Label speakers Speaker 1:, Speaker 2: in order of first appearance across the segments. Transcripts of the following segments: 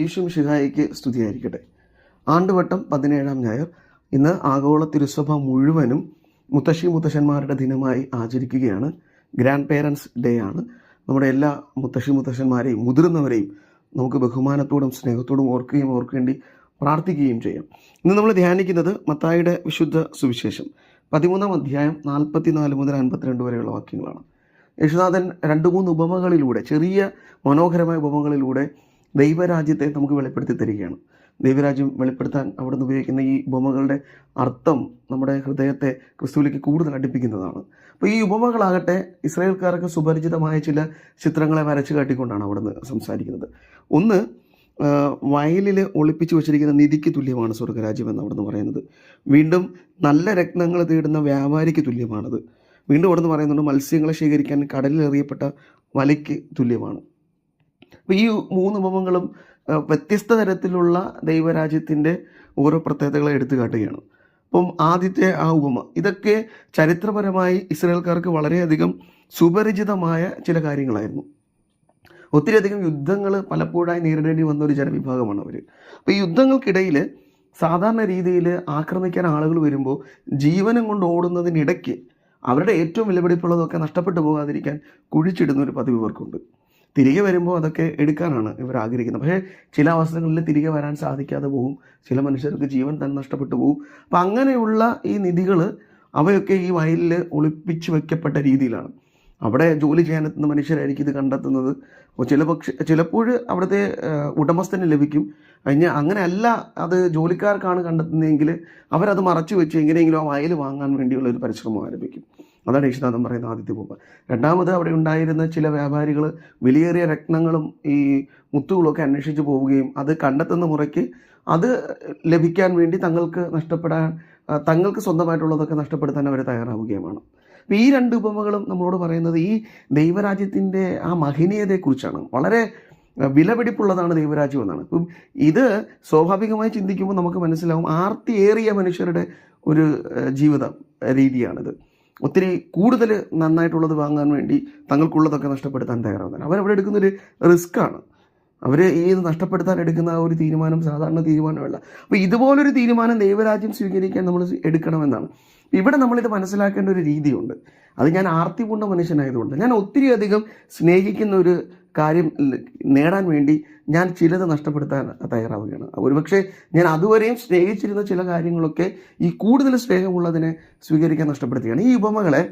Speaker 1: ഈശോ മിശിഹായിക്ക് സ്തുതിയായിരിക്കട്ടെ. ആണ്ടുവട്ടം 17-ാം ഞായർ. ഇന്ന് ആഗോള തിരുസഭ മുഴുവനും മുത്തശ്ശന്മാരുടെ ദിനമായി ആചരിക്കുകയാണ്. ഗ്രാൻഡ് പേരൻസ് ഡേ ആണ്. നമ്മുടെ എല്ലാ മുത്തശ്ശന്മാരെയും മുതിർന്നവരെയും നമുക്ക് ബഹുമാനത്തോടും സ്നേഹത്തോടും ഓർക്കേണ്ടി പ്രാർത്ഥിക്കുകയും ചെയ്യാം. ഇന്ന് നമ്മൾ ധ്യാനിക്കുന്നത് മത്തായിയുടെ വിശുദ്ധ സുവിശേഷം 13-ാം അധ്യായം 44 മുതൽ 52 വരെയുള്ള വാക്യങ്ങളാണ്. യേശുനാഥൻ 2-3 ഉപമകളിലൂടെ, ചെറിയ മനോഹരമായ ഉപമകളിലൂടെ ദൈവരാജ്യത്തെ നമുക്ക് വെളിപ്പെടുത്തി തരികയാണ്. ദൈവരാജ്യം വെളിപ്പെടുത്താൻ അവിടുന്ന് ഉപയോഗിക്കുന്ന ഈ ഉപമകളുടെ അർത്ഥം നമ്മുടെ ഹൃദയത്തെ ക്രിസ്തുവിലേക്ക് കൂടുതൽ അടുപ്പിക്കുന്നതാണ്. അപ്പോൾ ഈ ഉപമകളാകട്ടെ ഇസ്രായേൽക്കാർക്ക് സുപരിചിതമായ ചില ചിത്രങ്ങളെ വരച്ചു കാട്ടിക്കൊണ്ടാണ് അവിടുന്ന് സംസാരിക്കുന്നത്. ഒന്ന്, വയലിൽ ഒളിപ്പിച്ചു വച്ചിരിക്കുന്ന നിധിക്ക് തുല്യമാണ് സ്വർഗരാജ്യം എന്ന് അവിടുന്ന് പറയുന്നത്. വീണ്ടും നല്ല രത്നങ്ങൾ തേടുന്ന വ്യാപാരിക്ക് തുല്യമാണത്. വീണ്ടും അവിടുന്ന് പറയുന്നുണ്ട് മത്സ്യങ്ങളെ ശേഖരിക്കാൻ കടലിൽ എറിയപ്പെട്ട വലയ്ക്ക് തുല്യമാണ്. അപ്പോൾ ഈ 3 ഉപമകളും വ്യത്യസ്ത തരത്തിലുള്ള ദൈവരാജ്യത്തിൻ്റെ ഓരോ പ്രത്യേകതകളെ എടുത്തു കാട്ടുകയാണ്. അപ്പം ആദ്യത്തെ ആ ഉപമ, ഇതൊക്കെ ചരിത്രപരമായി ഇസ്രായേൽക്കാർക്ക് വളരെയധികം സുപരിചിതമായ ചില കാര്യങ്ങളായിരുന്നു. ഒത്തിരിയധികം യുദ്ധങ്ങൾ പലപ്പോഴായി നേരിടേണ്ടി വന്ന ഒരു ജനവിഭാഗമാണ് അവർ. അപ്പോൾ ഈ യുദ്ധങ്ങൾക്കിടയിൽ സാധാരണ രീതിയിൽ ആക്രമിക്കാൻ ആളുകൾ വരുമ്പോൾ ജീവനം കൊണ്ട് ഓടുന്നതിനിടയ്ക്ക് അവരുടെ ഏറ്റവും വിലപിടിപ്പുള്ളതൊക്കെ നഷ്ടപ്പെട്ടു പോകാതിരിക്കാൻ കുഴിച്ചിടുന്ന ഒരു പതിവ് ഇവർക്കുണ്ട്. തിരികെ വരുമ്പോൾ അതൊക്കെ എടുക്കാനാണ് ഇവർ ആഗ്രഹിക്കുന്നത്. പക്ഷേ ചില അവസരങ്ങളിൽ തിരികെ വരാൻ സാധിക്കാതെ പോകും. ചില മനുഷ്യർക്ക് ജീവൻ തന്നെ നഷ്ടപ്പെട്ടു പോകും. അപ്പം അങ്ങനെയുള്ള ഈ നിധികൾ അവയൊക്കെ ഈ വയലിൽ ഒളിപ്പിച്ച് വയ്ക്കപ്പെട്ട രീതിയിലാണ്. അവിടെ ജോലി ചെയ്യാനെത്തുന്ന മനുഷ്യരായിരിക്കും ഇത് കണ്ടെത്തുന്നത്. ചിലപ്പോൾ അവിടുത്തെ ഉടമസ്ഥന് ലഭിക്കും. അങ്ങനെയല്ല അത് ജോലിക്കാർക്കാണ് കണ്ടെത്തുന്നതെങ്കിൽ അവരത് മറച്ചു വെച്ച് എങ്ങനെയെങ്കിലും ആ വയൽ വാങ്ങാൻ വേണ്ടിയുള്ള ഒരു പരിശ്രമം ആരംഭിക്കും. അതാണ് യേശുനാഥൻ പറയുന്ന ആദ്യത്തെ ഉപമ. രണ്ടാമത്, അവിടെ ഉണ്ടായിരുന്ന ചില വ്യാപാരികൾ വിലയേറിയ രത്നങ്ങളും ഈ മുത്തുകളൊക്കെ അന്വേഷിച്ച് പോവുകയും അത് കണ്ടെത്തുന്ന മുറയ്ക്ക് അത് ലഭിക്കാൻ വേണ്ടി തങ്ങൾക്ക് സ്വന്തമായിട്ടുള്ളതൊക്കെ നഷ്ടപ്പെടുത്താൻ അവർ തയ്യാറാവുകയുമാണ്. അപ്പോൾ ഈ 2 ഉപമകളും നമ്മളോട് പറയുന്നത് ഈ ദൈവരാജ്യത്തിൻ്റെ ആ മഹനീയതയെക്കുറിച്ചാണ്. വളരെ വിലപിടിപ്പുള്ളതാണ് ദൈവരാജ്യം എന്നാണ്. ഇപ്പം ഇത് സ്വാഭാവികമായി ചിന്തിക്കുമ്പോൾ നമുക്ക് മനസ്സിലാവും, ആർത്തിയേറിയ മനുഷ്യരുടെ ഒരു ജീവിത രീതിയാണിത്. ഒത്തിരി കൂടുതൽ നന്നായിട്ടുള്ളത് വാങ്ങാൻ വേണ്ടി തങ്ങൾക്കുള്ളതൊക്കെ നഷ്ടപ്പെടുത്താൻ തയ്യാറാവുന്നതാണ്. അവരവിടെ എടുക്കുന്നൊരു റിസ്ക്കാണ്. അവർ ഈ നഷ്ടപ്പെടുത്താൻ എടുക്കുന്ന ആ ഒരു തീരുമാനം സാധാരണ തീരുമാനമല്ല. അപ്പോൾ ഇതുപോലൊരു തീരുമാനം ദൈവരാജ്യം സ്വീകരിക്കാൻ നമ്മൾ എടുക്കണമെന്നാണ്. ഇവിടെ നമ്മളിത് മനസ്സിലാക്കേണ്ട ഒരു രീതിയുണ്ട്. അത് ഞാൻ ആർത്തിപൂർണ്ണ മനുഷ്യനായതുകൊണ്ട്, ഞാൻ ഒത്തിരി അധികം സ്നേഹിക്കുന്ന ഒരു കാര്യം നേടാൻ വേണ്ടി ഞാൻ ചിലത് നഷ്ടപ്പെടുത്താൻ തയ്യാറാവുകയാണ്. ഒരുപക്ഷെ ഞാൻ അതുവരെയും സ്നേഹിച്ചിരുന്ന ചില കാര്യങ്ങളൊക്കെ ഈ കൂടുതൽ സ്നേഹമുള്ളതിനെ സ്വീകരിക്കാൻ നഷ്ടപ്പെടുത്തുകയാണ്. ഈ ഉപമകളെ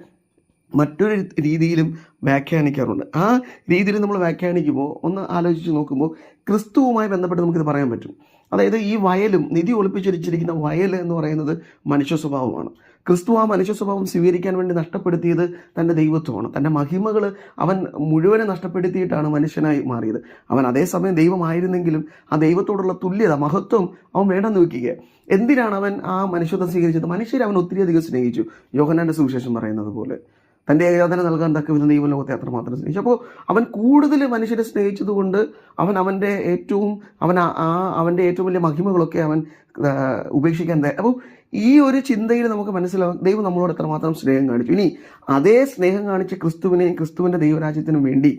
Speaker 1: മറ്റൊരു രീതിയിലും വ്യാഖ്യാനിക്കാറുണ്ട്. ആ രീതിയിൽ നമ്മൾ വ്യാഖ്യാനിക്കുമ്പോൾ ഒന്ന് ആലോചിച്ച് നോക്കുമ്പോൾ ക്രിസ്തുവുമായി ബന്ധപ്പെട്ട് നമുക്കിത് പറയാൻ പറ്റും. അതായത് ഈ വയലും നിധി ഒളിപ്പിച്ചിരിക്കുന്ന വയൽ എന്ന് പറയുന്നത് മനുഷ്യ സ്വഭാവമാണ്. ക്രിസ്തു ആ മനുഷ്യ സ്വഭാവം സ്വീകരിക്കാൻ വേണ്ടി നഷ്ടപ്പെടുത്തിയത് തൻ്റെ ദൈവത്വമാണ്. തൻ്റെ മഹിമകൾ അവൻ മുഴുവനെ നഷ്ടപ്പെടുത്തിയിട്ടാണ് മനുഷ്യനായി മാറിയത്. അവൻ അതേസമയം ദൈവമായിരുന്നെങ്കിലും ആ ദൈവത്തോടുള്ള തുല്യത, മഹത്വം അവൻ വേണ്ടെന്ന് വയ്ക്കുക. എന്തിനാണ് അവൻ ആ മനുഷ്യത്വം സ്വീകരിച്ചത്? മനുഷ്യരെ അവൻ ഒത്തിരിയധികം സ്നേഹിച്ചു. യോഹന്നാന്റെ സുവിശേഷം പറയുന്നത് പോലെ തൻ്റെ ഏകജാതനെ നൽകാൻ തക്ക വിധം ദൈവം ലോകത്തെ അത്രമാത്രം സ്നേഹിച്ചു. അപ്പോൾ അവൻ കൂടുതൽ മനുഷ്യരെ സ്നേഹിച്ചതുകൊണ്ട് അവൻ്റെ ഏറ്റവും വലിയ മഹിമകളൊക്കെ അവൻ ഉപേക്ഷിക്കാൻ. അപ്പോൾ ഈ ഒരു ചിന്തയിൽ നമുക്ക് മനസ്സിലാവും ദൈവം നമ്മളോട് എത്രമാത്രം സ്നേഹം കാണിച്ചു. ഇനി അതേ സ്നേഹം കാണിച്ച് ക്രിസ്തുവിൻ്റെ ദൈവരാജ്യത്തിനും വേണ്ടി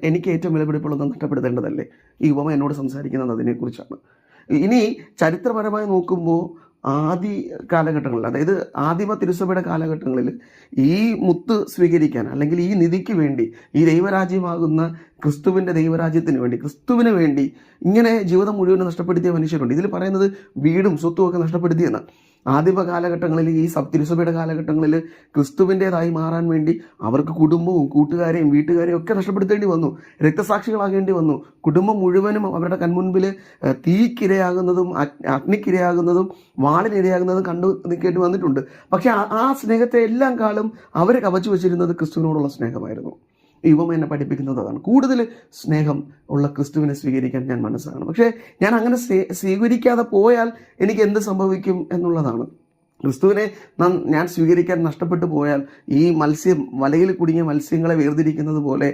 Speaker 1: എനിക്ക് ഏറ്റവും വിലപിടിപ്പുള്ളത് നഷ്ടപ്പെടുത്തേണ്ടതല്ലേ? ഈ ഉപമ എന്നോട് സംസാരിക്കുന്നത് അതിനെക്കുറിച്ചാണ്. ഇനി ചരിത്രപരമായി നോക്കുമ്പോൾ ആദ്യ കാലഘട്ടങ്ങളിൽ, അതായത് ആദിമ തിരുസഭയുടെ കാലഘട്ടങ്ങളിൽ ഈ മുത്ത് സ്വീകരിക്കാൻ, അല്ലെങ്കിൽ ഈ നിധിക്ക് വേണ്ടി, ഈ ദൈവരാജ്യമാകുന്ന ക്രിസ്തുവിൻ്റെ ദൈവരാജ്യത്തിന് വേണ്ടി, ക്രിസ്തുവിന് വേണ്ടി ഇങ്ങനെ ജീവിതം മുഴുവൻ നഷ്ടപ്പെടുത്തിയ മനുഷ്യരുണ്ട്. ഇതിൽ പറയുന്നത് വീടും സ്വത്തും ഒക്കെ നഷ്ടപ്പെടുത്തിയെന്നാണ്. ആദിമ കാലഘട്ടങ്ങളിൽ, ഈ തിരുസഭയുടെ കാലഘട്ടങ്ങളിൽ ക്രിസ്തുവിൻ്റെതായി മാറാൻ വേണ്ടി അവർക്ക് കുടുംബവും കൂട്ടുകാരെയും വീട്ടുകാരെയും ഒക്കെ നഷ്ടപ്പെടുത്തേണ്ടി വന്നു. രക്തസാക്ഷികളാകേണ്ടി വന്നു. കുടുംബം മുഴുവനും അവരുടെ കൺമുൻപിൽ തീക്കിരയാകുന്നതും അഗ്നിക്കിരയാകുന്നതും വാളിനിരയാകുന്നതും കണ്ടു നിൽക്കേണ്ടി വന്നിട്ടുണ്ട്. പക്ഷേ ആ സ്നേഹത്തെ എല്ലാം കാലം അവർ കവച്ചു വച്ചിരുന്നത് ക്രിസ്തുവിനോടുള്ള സ്നേഹമായിരുന്നു. ഈ ഉപമ എന്നെ പഠിപ്പിക്കുന്നത് അതാണ്. കൂടുതൽ സ്നേഹം ഉള്ള ക്രിസ്തുവിനെ സ്വീകരിക്കാൻ ഞാൻ മനസ്സാണ്. പക്ഷേ ഞാൻ അങ്ങനെ സ്വീകരിക്കാതെ പോയാൽ എനിക്ക് എന്ത് സംഭവിക്കും എന്നുള്ളതാണ്. ക്രിസ്തുവിനെ ഞാൻ സ്വീകരിക്കാൻ നഷ്ടപ്പെട്ടു പോയാൽ ഈ വലയിൽ കുടുങ്ങിയ മത്സ്യങ്ങളെ വേർതിരിക്കുന്നത് പോലെ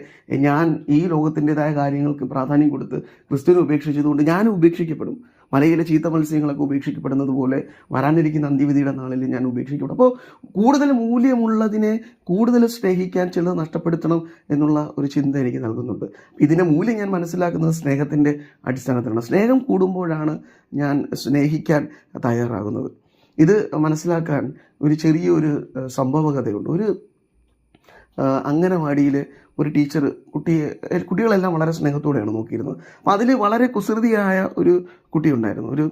Speaker 1: ഞാൻ ഈ ലോകത്തിൻ്റെതായ കാര്യങ്ങൾക്ക് പ്രാധാന്യം കൊടുത്ത് ക്രിസ്തുവിനെ ഉപേക്ഷിച്ചതുകൊണ്ട് ഞാനും ഉപേക്ഷിക്കപ്പെടും. മലയിലെ ചീത്ത മത്സ്യങ്ങളൊക്കെ ഉപേക്ഷിക്കപ്പെടുന്നത് പോലെ വരാനിരിക്കുന്ന അന്ത്യവിധിയുടെ നാളിൽ ഞാൻ ഉപേക്ഷിക്കപ്പെടും. അപ്പോൾ കൂടുതൽ മൂല്യമുള്ളതിനെ കൂടുതൽ സ്നേഹിക്കാൻ ചിലത് നഷ്ടപ്പെടുത്തണം എന്നുള്ള ഒരു ചിന്ത എനിക്ക് നൽകുന്നുണ്ട്. ഇതിൻ്റെ മൂല്യം ഞാൻ മനസ്സിലാക്കുന്നത് സ്നേഹത്തിൻ്റെ അടിസ്ഥാനത്തിലാണ്. സ്നേഹം കൂടുമ്പോഴാണ് ഞാൻ സ്നേഹിക്കാൻ തയ്യാറാകുന്നത്. ഇത് മനസ്സിലാക്കാൻ ഒരു ചെറിയൊരു സംഭവകഥയുണ്ട്. ഒരു അംഗനവാടിയിൽ ഒരു ടീച്ചർ കുട്ടികളെല്ലാം വളരെ സ്നേഹത്തോടെയാണ് നോക്കിയിരുന്നത്. അപ്പോൾ അതിൽ വളരെ കുസൃതിയായ ഒരു കുട്ടി ഉണ്ടായിരുന്നു. ഒരു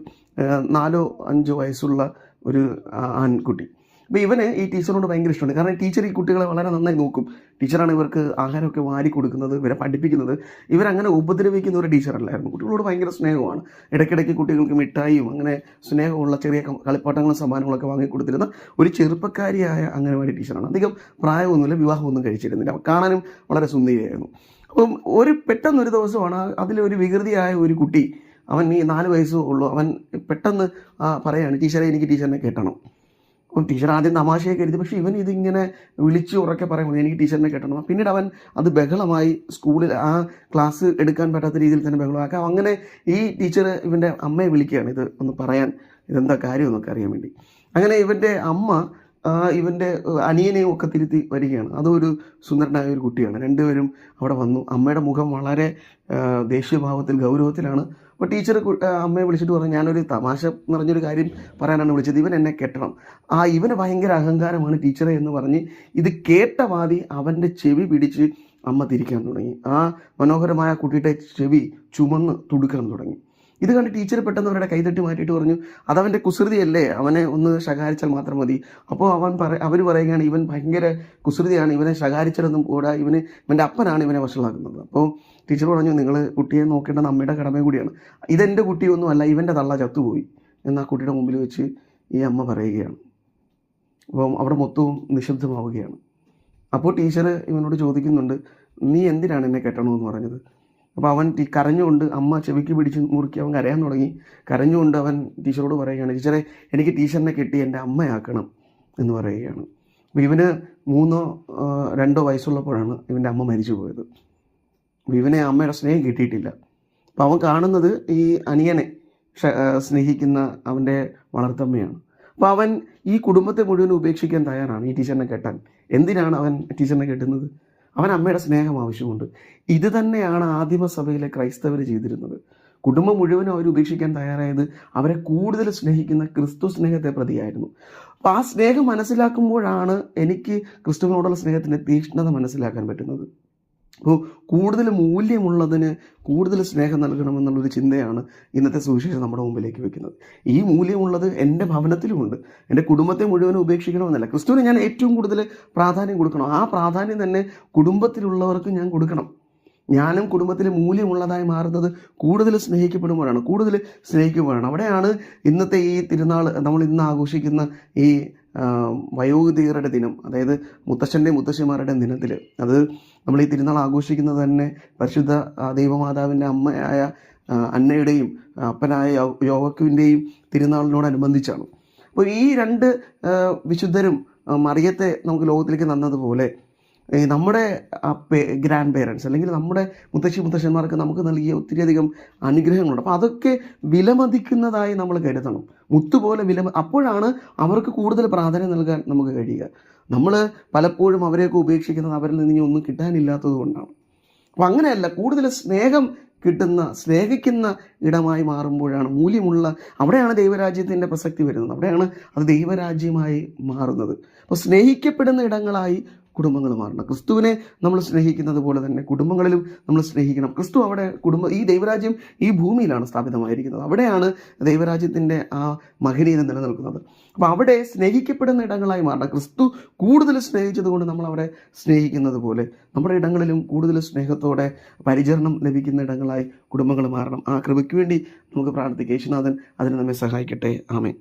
Speaker 1: 4-5 വയസ്സുള്ള ഒരു ആൺകുട്ടി. അപ്പോൾ ഇവന് ഈ ടീച്ചറിനോട് ഭയങ്കര ഇഷ്ടമുണ്ട്. കാരണം ടീച്ചർ ഈ കുട്ടികളെ വളരെ നന്നായി നോക്കും. ടീച്ചറാണ് ഇവർക്ക് ആഹാരമൊക്കെ വാരി കൊടുക്കുന്നത്, ഇവരെ പഠിപ്പിക്കുന്നത്. ഇവരങ്ങനെ ഉപദ്രവിക്കുന്ന ഒരു ടീച്ചറല്ലായിരുന്നു. കുട്ടികളോട് ഭയങ്കര സ്നേഹമാണ്. ഇടയ്ക്കിടയ്ക്ക് കുട്ടികൾക്ക് മിഠായിയും അങ്ങനെ സ്നേഹമുള്ള ചെറിയ കളിപ്പാട്ടങ്ങളും സമ്മാനങ്ങളൊക്കെ വാങ്ങിക്കൊടുത്തിരുന്ന ഒരു ചെറുപ്പക്കാരിയായ അംഗനവാടി ടീച്ചറാണ്. അധികം പ്രായമൊന്നുമില്ല, വിവാഹമൊന്നും കഴിച്ചിരുന്നില്ല, കാണാനും വളരെ സുന്ദരിയായിരുന്നു. അപ്പം പെട്ടെന്നൊരു ദിവസമാണ് അതിലൊരു വികൃതിയായ ഒരു കുട്ടി, അവൻ ഈ 4 വയസ്സേ ഉള്ളൂ, അവൻ പെട്ടെന്ന് പറയാണ്, ടീച്ചറെ എനിക്ക് ടീച്ചറിനെ കെട്ടണം. അപ്പം ടീച്ചർ ആദ്യം തമാശയെ കരുതി. പക്ഷേ ഇവൻ ഇതിങ്ങനെ വിളിച്ച് ഉറക്കെ പറയുമ്പോൾ എനിക്ക് ടീച്ചറിനെ കെട്ടണം. പിന്നീട് അവൻ അത് ബഹളമായി സ്കൂളിൽ ആ ക്ലാസ് എടുക്കാൻ പറ്റാത്ത രീതിയിൽ തന്നെ ബഹളമാക്കാം. അങ്ങനെ ഈ ടീച്ചർ ഇവൻ്റെ അമ്മയെ വിളിക്കുകയാണ് ഇത് ഒന്ന് പറയാൻ, ഇതെന്താ കാര്യമെന്നൊക്കെ അറിയാൻ വേണ്ടി. അങ്ങനെ ഇവൻ്റെ അമ്മ ഇവൻ്റെ അനിയനെയും ഒക്കെ തിരുത്തി വരികയാണ്. അതൊരു സുന്ദരനായ ഒരു കുട്ടിയാണ്. രണ്ടുപേരും അവിടെ വന്നു. അമ്മയുടെ മുഖം വളരെ ദേഷ്യഭാവത്തിൽ ഗൗരവത്തിലാണ്. അപ്പോൾ ടീച്ചർ അമ്മയെ വിളിച്ചിട്ട് പറഞ്ഞു, ഞാനൊരു തമാശ നിറഞ്ഞൊരു കാര്യം പറയാനാണ് വിളിച്ചത്, ഇവൻ എന്നെ കെട്ടണം. ഇവന് ഭയങ്കര അഹങ്കാരമാണ് ടീച്ചറെ എന്ന് പറഞ്ഞ് ഇത് കേട്ട വാതി അവൻ്റെ ചെവി പിടിച്ച് അമ്മ തിരിക്കാൻ തുടങ്ങി. ആ മനോഹരമായ കുട്ടിയുടെ ചെവി ചുമന്ന് തുടുക്കാൻ തുടങ്ങി. ഇത് കണ്ട് ടീച്ചർ പെട്ടെന്ന് അവരുടെ കൈതട്ടി മാറ്റിയിട്ട് പറഞ്ഞു, അതവൻ്റെ കുസൃതിയല്ലേ, അവനെ ഒന്ന് ശകാരിച്ചാൽ മാത്രം മതി. അപ്പോൾ അവർ പറയുകയാണ്, ഇവൻ ഭയങ്കര കുസൃതിയാണ്, ഇവനെ ശകാരിച്ചാലൊന്നും കൂടാ, ഇവൻ്റെ അപ്പനാണ് ഇവനെ വഷളാക്കുന്നത്. അപ്പോൾ ടീച്ചർ പറഞ്ഞു, നിങ്ങൾ കുട്ടിയെ നോക്കേണ്ട നമ്മുടെ കടമയും കൂടിയാണ്. ഇതെൻ്റെ കുട്ടിയൊന്നും അല്ല, ഇവൻ്റെ തള്ള ചത്തുപോയി എന്ന് ആ കുട്ടിയുടെ മുമ്പിൽ വെച്ച് ഈ അമ്മ പറയുകയാണ്. അപ്പം അവിടെ മൊത്തവും നിശബ്ദമാവുകയാണ്. അപ്പോൾ ടീച്ചർ ഇവനോട് ചോദിക്കുന്നുണ്ട്, നീ എന്തിനാണ് എന്നെ കെട്ടണമെന്ന് പറഞ്ഞത്? അപ്പോൾ അവൻ കരഞ്ഞുകൊണ്ട്, അമ്മ ചെവിക്ക് പിടിച്ച് മുറുക്കി അവൻ കരയാൻ തുടങ്ങി. കരഞ്ഞുകൊണ്ട് അവൻ ടീച്ചറോട് പറയുകയാണ്, ടീച്ചറെ എനിക്ക് ടീച്ചറിനെ കെട്ടി എൻ്റെ അമ്മയാക്കണം എന്ന് പറയുകയാണ്. അപ്പോൾ ഇവന് 3-2 വയസ്സുള്ളപ്പോഴാണ് ഇവൻ്റെ അമ്മ മരിച്ചു പോയത്. അപ്പോൾ ഇവനെ അമ്മയുടെ സ്നേഹം കിട്ടിയിട്ടില്ല. അപ്പോൾ അവൻ കാണുന്നത് ഈ അനിയനെ സ്നേഹിക്കുന്ന അവൻ്റെ വളർത്തമ്മയാണ്. അപ്പോൾ അവൻ ഈ കുടുംബത്തെ മുഴുവൻ ഉപേക്ഷിക്കാൻ തയ്യാറാണ് ഈ ടീച്ചറിനെ കെട്ടാൻ. എന്തിനാണ് അവൻ ടീച്ചറിനെ കെട്ടുന്നത്? അവൻ അമ്മയുടെ സ്നേഹം ആവശ്യമുണ്ട്. ഇത് തന്നെയാണ് ആദിമസഭയിലെ ക്രൈസ്തവർ ചെയ്തിരുന്നത്. കുടുംബം മുഴുവനും അവർ ഉപേക്ഷിക്കാൻ തയ്യാറായത് അവരെ കൂടുതൽ സ്നേഹിക്കുന്ന ക്രിസ്തു സ്നേഹത്തെ പ്രതിയായിരുന്നു. അപ്പോൾ ആ സ്നേഹം മനസ്സിലാക്കുമ്പോഴാണ് എനിക്ക് ക്രിസ്തുവിനോടുള്ള സ്നേഹത്തിൻ്റെ തീക്ഷ്ണത മനസ്സിലാക്കാൻ പറ്റുന്നത്. അപ്പോൾ കൂടുതൽ മൂല്യമുള്ളതിന് കൂടുതൽ സ്നേഹം നൽകണമെന്നുള്ളൊരു ചിന്തയാണ് ഇന്നത്തെ സുവിശേഷം നമ്മുടെ മുമ്പിലേക്ക് വെക്കുന്നത്. ഈ മൂല്യമുള്ളത് എൻ്റെ ഭവനത്തിലുമുണ്ട്. എൻ്റെ കുടുംബത്തെ മുഴുവനും ഉപേക്ഷിക്കണമെന്നല്ല, ക്രിസ്തുവിന് ഞാൻ ഏറ്റവും കൂടുതൽ പ്രാധാന്യം കൊടുക്കണം. ആ പ്രാധാന്യം തന്നെ കുടുംബത്തിലുള്ളവർക്ക് ഞാൻ കൊടുക്കണം. ഞാനും കുടുംബത്തിൽ മൂല്യമുള്ളതായി മാറുന്നത് കൂടുതൽ സ്നേഹിക്കപ്പെടുമ്പോഴാണ്, കൂടുതൽ സ്നേഹിക്കുമ്പോഴാണ്. അവിടെയാണ് ഇന്നത്തെ ഈ തിരുനാൾ, നമ്മൾ ഇന്ന് ആഘോഷിക്കുന്ന ഈ വയോധികരുടെ ദിനം, അതായത് മുത്തശ്ശൻ്റെയും മുത്തശ്ശിമാരുടെയും ദിനത്തിൽ, അത് നമ്മൾ ഈ തിരുനാൾ ആഘോഷിക്കുന്നത് തന്നെ പരിശുദ്ധ ദൈവമാതാവിൻ്റെ അമ്മയായ അന്നയുടെയും അപ്പനായ യോവാക്കിൻ്റെയും തിരുനാളിനോടനുബന്ധിച്ചാണ്. അപ്പോൾ ഈ 2 വിശുദ്ധരും മറിയത്തെ നമുക്ക് ലോകത്തിലേക്ക് തന്നതുപോലെ നമ്മുടെ ഗ്രാൻഡ് പേരൻസ് അല്ലെങ്കിൽ നമ്മുടെ മുത്തശ്ശന്മാർക്ക് നമുക്ക് നൽകിയ ഒത്തിരിയധികം അനുഗ്രഹങ്ങളുണ്ട്. അപ്പോൾ അതൊക്കെ വിലമതിക്കുന്നതായി നമ്മൾ കരുതണം. മുത്തുപോലെ അപ്പോഴാണ് അവർക്ക് കൂടുതൽ പ്രാധാന്യം നൽകാൻ നമുക്ക് കഴിയുക. നമ്മൾ പലപ്പോഴും അവരെയൊക്കെ ഉപേക്ഷിക്കുന്നത് അവരിൽ നിന്ന് ഇനി ഒന്നും കിട്ടാനില്ലാത്തത് കൊണ്ടാണ്. അപ്പോൾ അങ്ങനെയല്ല, കൂടുതൽ സ്നേഹിക്കുന്ന ഇടമായി മാറുമ്പോഴാണ് മൂല്യമുള്ള, അവിടെയാണ് ദൈവരാജ്യത്തിൻ്റെ പ്രസക്തി വരുന്നത്. അവിടെയാണ് അത് ദൈവരാജ്യമായി മാറുന്നത്. അപ്പോൾ സ്നേഹിക്കപ്പെടുന്ന ഇടങ്ങളായി കുടുംബങ്ങൾ മാറണം. ക്രിസ്തുവിനെ നമ്മൾ സ്നേഹിക്കുന്നത് പോലെ തന്നെ കുടുംബങ്ങളിലും നമ്മൾ സ്നേഹിക്കണം. ക്രിസ്തു അവിടെ ഈ ദൈവരാജ്യം ഈ ഭൂമിയിലാണ് സ്ഥാപിതമായിരിക്കുന്നത്. അവിടെയാണ് ദൈവരാജ്യത്തിൻ്റെ ആ മഹനീയത നിലനിൽക്കുന്നത്. അപ്പോൾ അവിടെ സ്നേഹിക്കപ്പെടുന്ന ഇടങ്ങളായി മാറണം. ക്രിസ്തു കൂടുതൽ സ്നേഹിച്ചത് കൊണ്ട് നമ്മൾ അവിടെ സ്നേഹിക്കുന്നത് പോലെ നമ്മുടെ ഇടങ്ങളിലും കൂടുതൽ സ്നേഹത്തോടെ പരിചരണം ലഭിക്കുന്ന ഇടങ്ങളായി കുടുംബങ്ങൾ മാറണം. ആ കൃപയ്ക്ക് വേണ്ടി നമുക്ക് പ്രാർത്ഥിക്കാം. യേശുനാഥൻ അതിന് നമ്മെ സഹായിക്കട്ടെ. ആമേൻ.